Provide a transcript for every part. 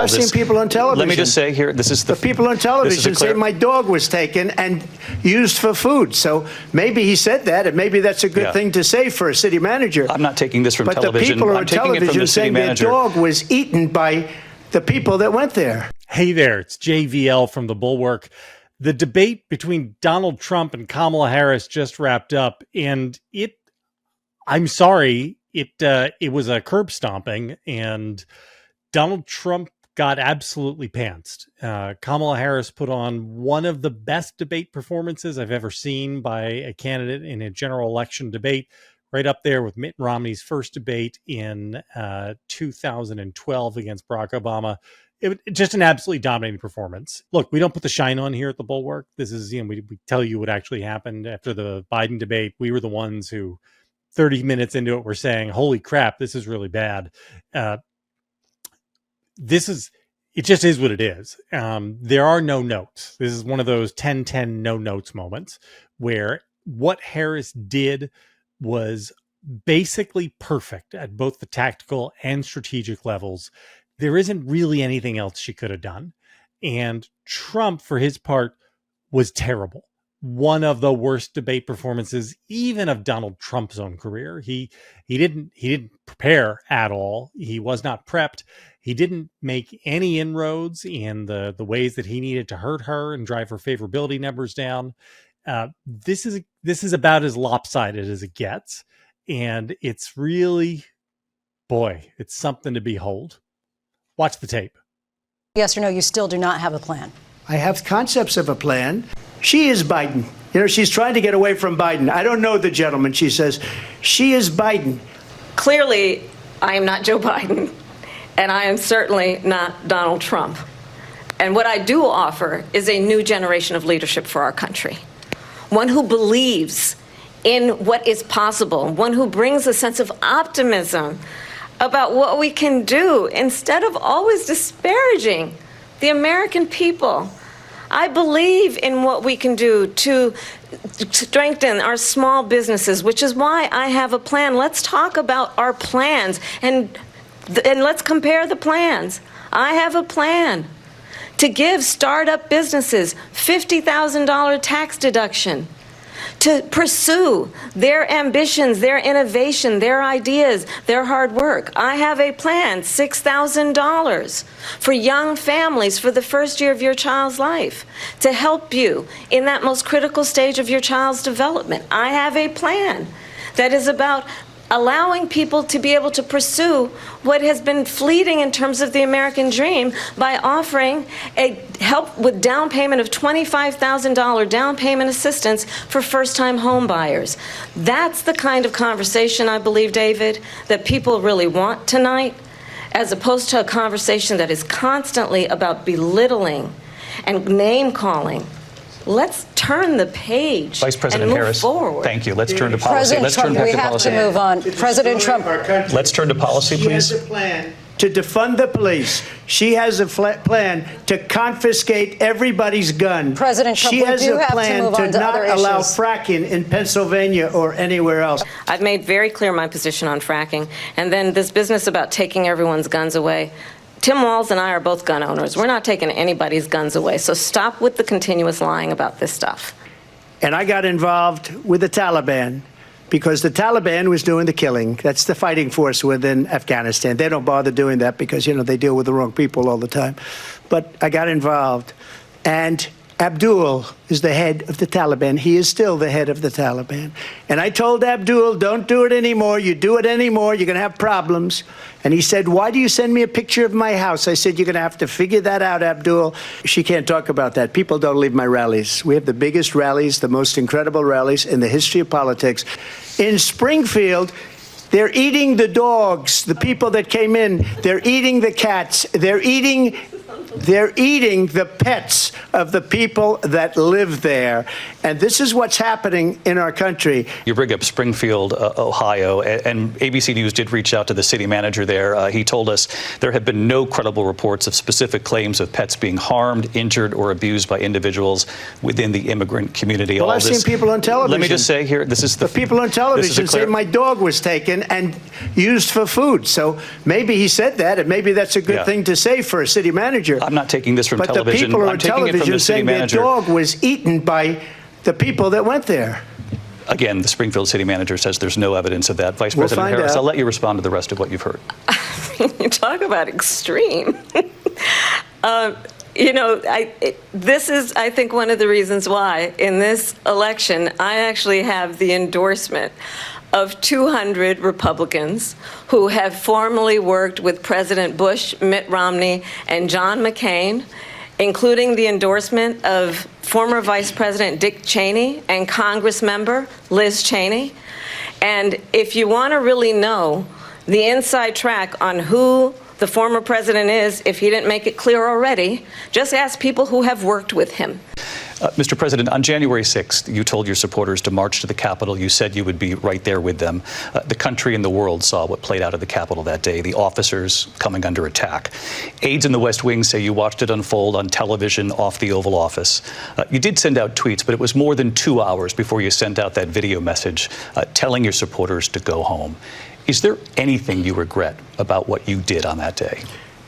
I've seen people on television. Let me just say here, this is the people on television say my dog was taken and used for food. So maybe he said that, and maybe that's a good thing to say for a city manager. I'm not taking this from television. But the people on television saying their dog was eaten by the people that went there. Hey there, it's JVL from the Bulwark. The debate between Donald Trump and Kamala Harris just wrapped up, and I'm sorry, it was a curb stomping, and Donald Trump got absolutely pantsed. Kamala Harris put on one of the best debate performances I've ever seen by a candidate in a general election debate, right up there with Mitt Romney's first debate in 2012 against Barack Obama. Just an absolutely dominating performance. Look, we don't put the shine on here at the Bulwark. This is, we tell you what actually happened after the Biden debate. We were the ones who 30 minutes into it were saying, holy crap, this is really bad. It just is what it is. There are no notes. This is one of those 10-10 no notes moments where what Harris did was basically perfect at both the tactical and strategic levels. There isn't really anything else she could have done. And Trump, for his part, was terrible. One of the worst debate performances, even of Donald Trump's own career. He didn't prepare at all. He was not prepped. He didn't make any inroads in the ways that he needed to hurt her and drive her favorability numbers down. This is about as lopsided as it gets, and it's really, boy, it's something to behold. Watch the tape. Yes or no, you still do not have a plan? I have concepts of a plan. She is Biden. She's trying to get away from Biden. I don't know the gentleman, she says. She is Biden. Clearly, I am not Joe Biden, and I am certainly not Donald Trump. And what I do offer is a new generation of leadership for our country. One who believes in what is possible, one who brings a sense of optimism about what we can do instead of always disparaging the American people. I believe in what we can do to strengthen our small businesses, which is why I have a plan. Let's talk about our plans and let's compare the plans. I have a plan to give startup businesses $50,000 tax deduction, to pursue their ambitions, their innovation, their ideas, their hard work. I have a plan, $6,000 for young families for the first year of your child's life, to help you in that most critical stage of your child's development. I have a plan that is about allowing people to be able to pursue what has been fleeting in terms of the American dream by offering a help with down payment of $25,000 down payment assistance for first-time home buyers. That's the kind of conversation, I believe, David, that people really want tonight, as opposed to a conversation that is constantly about belittling and name-calling. Let's turn the page. Vice President and move Harris, forward. Thank you. Let's turn to policy. President Trump, we have to move on. President Trump. Let's turn to policy, please. She has a plan to defund the police. She has a plan to confiscate everybody's gun. President Trump, she has we do a have plan to move on to not other allow issues. fracking in Pennsylvania or anywhere else. I've made very clear my position on fracking. And then this business about taking everyone's guns away. Tim Walz and I are both gun owners. We're not taking anybody's guns away. So stop with the continuous lying about this stuff. And I got involved with the Taliban because the Taliban was doing the killing. That's the fighting force within Afghanistan. They don't bother doing that because, they deal with the wrong people all the time. But I got involved. And Abdul is the head of the Taliban. He is still the head of the Taliban. And I told Abdul, don't do it anymore. You do it anymore, you're going to have problems. And he said, why do you send me a picture of my house? I said, you're going to have to figure that out, Abdul. She can't talk about that. People don't leave my rallies. We have the biggest rallies, the most incredible rallies in the history of politics. In Springfield, they're eating the dogs, the people that came in. They're eating the cats. They're eating the pets of the people that live there. And this is what's happening in our country. You bring up Springfield, Ohio, and ABC News did reach out to the city manager there. He told us there have been no credible reports of specific claims of pets being harmed, injured, or abused by individuals within the immigrant community. Well, I've seen people on television. Let me just say here, this is the people on television say my dog was taken and used for food. So maybe he said that, and maybe that's a good thing to say for a city manager. I'm not taking this from television. But the people I'm on taking it from television the city saying their manager. dog was eaten by the people that went there. Again, the Springfield city manager says there's no evidence of that. Vice President Harris, I'll let you respond to the rest of what you've heard. You talk about extreme. You know, this is, I think, one of the reasons why in this election I actually have the endorsement of 200 Republicans who have formally worked with President Bush, Mitt Romney, and John McCain, including the endorsement of former Vice President Dick Cheney and Congress member Liz Cheney. And if you want to really know the inside track on who the former president is, if he didn't make it clear already, just ask people who have worked with him. Mr. President, on January 6th, you told your supporters to march to the Capitol. You said you would be right there with them. The country and the world saw what played out at the Capitol that day, the officers coming under attack. Aides in the West Wing say you watched it unfold on television off the Oval Office. You did send out tweets, but it was more than 2 hours before you sent out that video message telling your supporters to go home. Is there anything you regret about what you did on that day?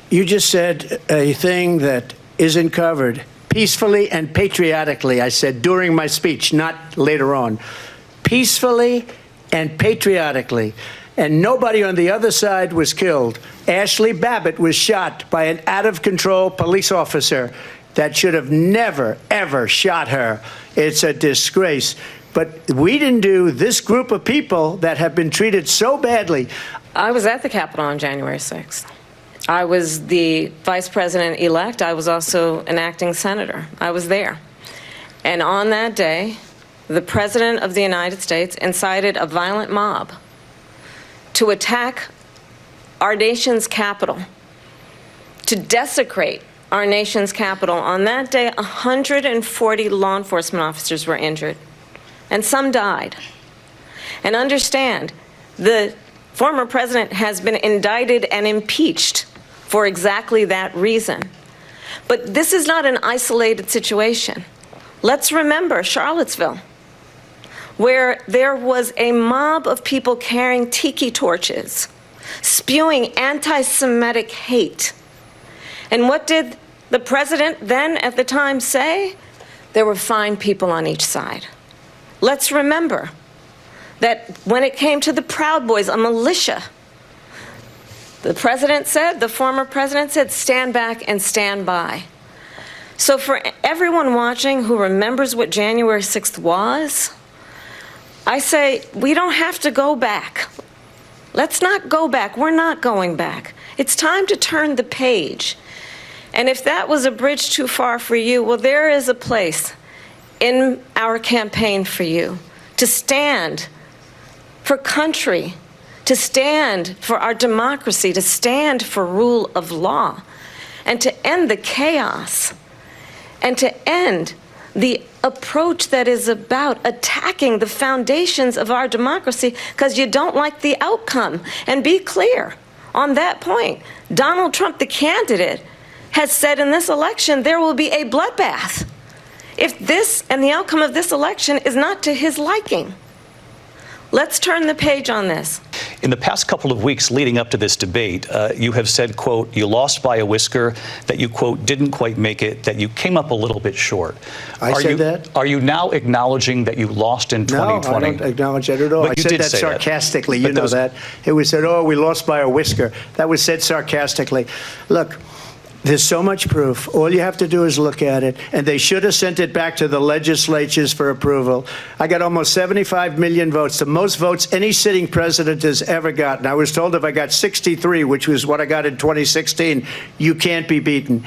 You just said a thing that isn't covered. Peacefully and patriotically, I said during my speech, not later on. Peacefully and patriotically. And nobody on the other side was killed. Ashley Babbitt was shot by an out-of-control police officer that should have never, ever shot her. It's a disgrace. But we didn't do this group of people that have been treated so badly. I was at the Capitol on January 6th. I was the vice president-elect. I was also an acting senator. I was there. And on that day, the President of the United States incited a violent mob to attack our nation's capital, to desecrate our nation's capital. On that day, 140 law enforcement officers were injured, and some died. And understand, the former president has been indicted and impeached for exactly that reason. But this is not an isolated situation. Let's remember Charlottesville, where there was a mob of people carrying tiki torches, spewing anti-Semitic hate. And what did the president then at the time say? There were fine people on each side. Let's remember that when it came to the Proud Boys, a militia, the president said, the former president said, stand back and stand by. So for everyone watching who remembers what January 6th was, I say we don't have to go back. Let's not go back. We're not going back. It's time to turn the page. And if that was a bridge too far for you, well, there is a place in our campaign for you to stand for country, to stand for our democracy, to stand for rule of law, and to end the chaos, and to end the approach that is about attacking the foundations of our democracy because you don't like the outcome. And be clear on that point. Donald Trump, the candidate, has said in this election there will be a bloodbath if this and the outcome of this election is not to his liking. Let's turn the page on this. In the past couple of weeks leading up to this debate, you have said, quote, you lost by a whisker, that you, quote, didn't quite make it, that you came up a little bit short. I said that? Are you now acknowledging that you lost in 2020? No, I don't acknowledge that at all. But I said that sarcastically. You know that. It was said, oh, we lost by a whisker. That was said sarcastically. Look, there's so much proof. All you have to do is look at it. And they should have sent it back to the legislatures for approval. I got almost 75 million votes, the most votes any sitting president has ever gotten. I was told if I got 63, which was what I got in 2016, you can't be beaten.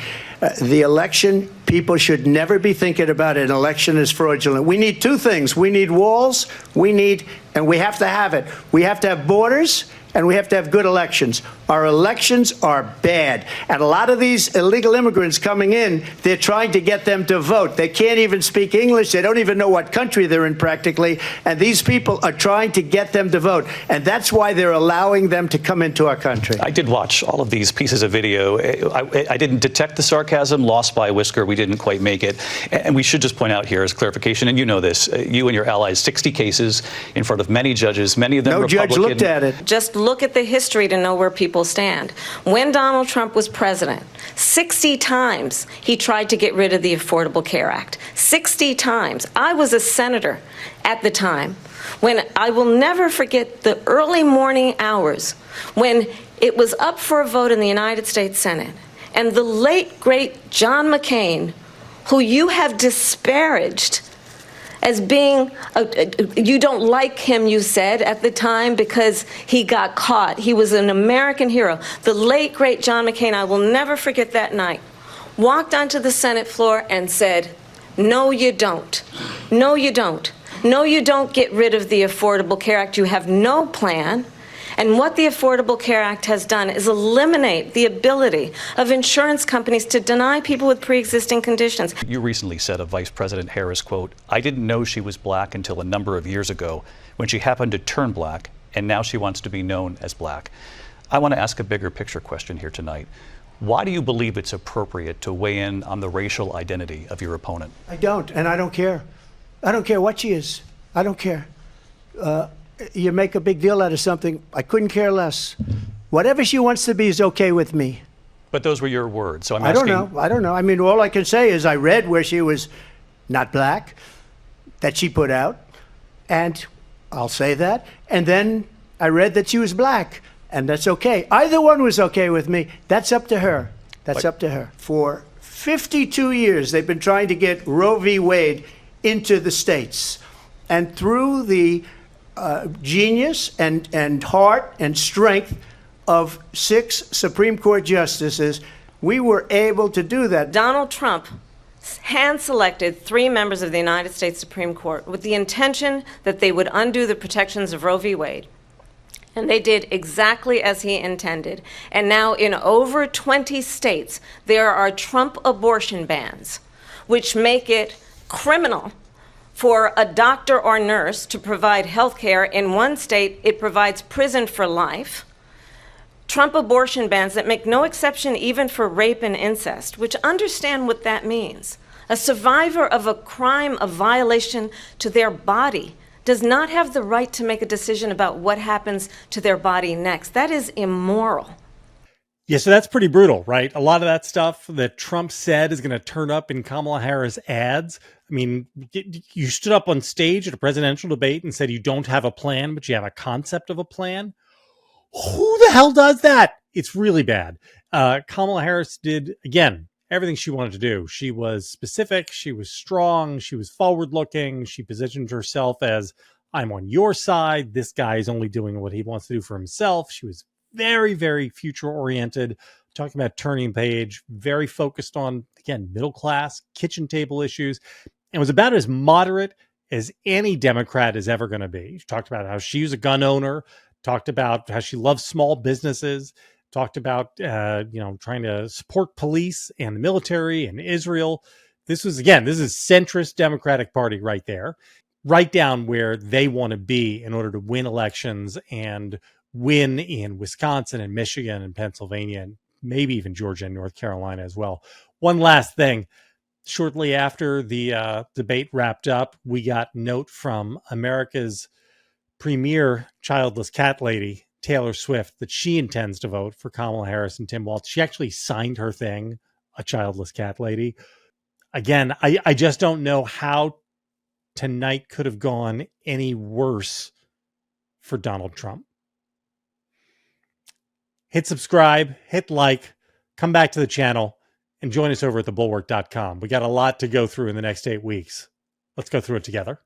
The election, people should never be thinking about an election as fraudulent. We need two things. We need walls, and we have to have it. We have to have borders, and we have to have good elections. Our elections are bad. And a lot of these illegal immigrants coming in, they're trying to get them to vote. They can't even speak English. They don't even know what country they're in practically. And these people are trying to get them to vote. And that's why they're allowing them to come into our country. I did watch all of these pieces of video. I didn't detect the sarcasm, lost by a whisker. We didn't quite make it. And we should just point out here as clarification, and you know this, you and your allies, 60 cases in front of many judges, many of them Republican. No judge looked at it. Just look at the history to know where people stand. When Donald Trump was president, 60 times he tried to get rid of the Affordable Care Act. 60 times. I was a senator at the time when I will never forget the early morning hours when it was up for a vote in the United States Senate. And the late, great John McCain, who you have disparaged as being, you don't like him, you said, at the time because he got caught. He was an American hero. The late, great John McCain, I will never forget that night, walked onto the Senate floor and said, no, you don't. No, you don't. No, you don't get rid of the Affordable Care Act. You have no plan. And what the Affordable Care Act has done is eliminate the ability of insurance companies to deny people with pre-existing conditions. You recently said of Vice President Harris, quote, I didn't know she was black until a number of years ago when she happened to turn black, and now she wants to be known as black. I want to ask a bigger picture question here tonight. Why do you believe it's appropriate to weigh in on the racial identity of your opponent? I don't, and I don't care. I don't care what she is. I don't care. You make a big deal out of something, I couldn't care less. Whatever she wants to be is okay with me. But those were your words, so I'm asking. asking. I don't know. I mean, all I can say is I read where she was not black, that she put out, and I'll say that. And then I read that she was black, and that's okay. Either one was okay with me. That's up to her. That's up to her. For 52 years, they've been trying to get Roe v. Wade into the states. And through the genius and heart and strength of 6 Supreme Court justices, we were able to do that. Donald Trump hand-selected 3 members of the United States Supreme Court with the intention that they would undo the protections of Roe v. Wade. And they did exactly as he intended. And now in over 20 states, there are Trump abortion bans, which make it criminal for a doctor or nurse to provide health care. In one state, it provides prison for life. Trump abortion bans that make no exception even for rape and incest, which understand what that means. A survivor of a crime of violation to their body does not have the right to make a decision about what happens to their body next. That is immoral. Yeah, so that's pretty brutal, right? A lot of that stuff that Trump said is going to turn up in Kamala Harris ads. I mean, you stood up on stage at a presidential debate and said you don't have a plan, but you have a concept of a plan. Who the hell does that? It's really bad. Kamala Harris did, again, everything she wanted to do. She was specific. She was strong. She was forward-looking. She positioned herself as, I'm on your side. This guy is only doing what he wants to do for himself. She was very, very future-oriented, talking about turning page, very focused on, again, middle-class, kitchen table issues, and was about as moderate as any Democrat is ever going to be. She talked about how she was a gun owner, talked about how she loves small businesses, talked about, trying to support police and the military and Israel. This is centrist Democratic Party right there, right down where they want to be in order to win elections and win in Wisconsin and Michigan and Pennsylvania and maybe even Georgia and North Carolina as well. One last thing. Shortly after the debate wrapped up, we got a note from America's premier childless cat lady, Taylor Swift, that she intends to vote for Kamala Harris and Tim Walz. She actually signed her thing, a childless cat lady. Again, I just don't know how tonight could have gone any worse for Donald Trump. Hit subscribe, hit like, come back to the channel, and join us over at thebulwark.com. We got a lot to go through in the next 8 weeks. Let's go through it together.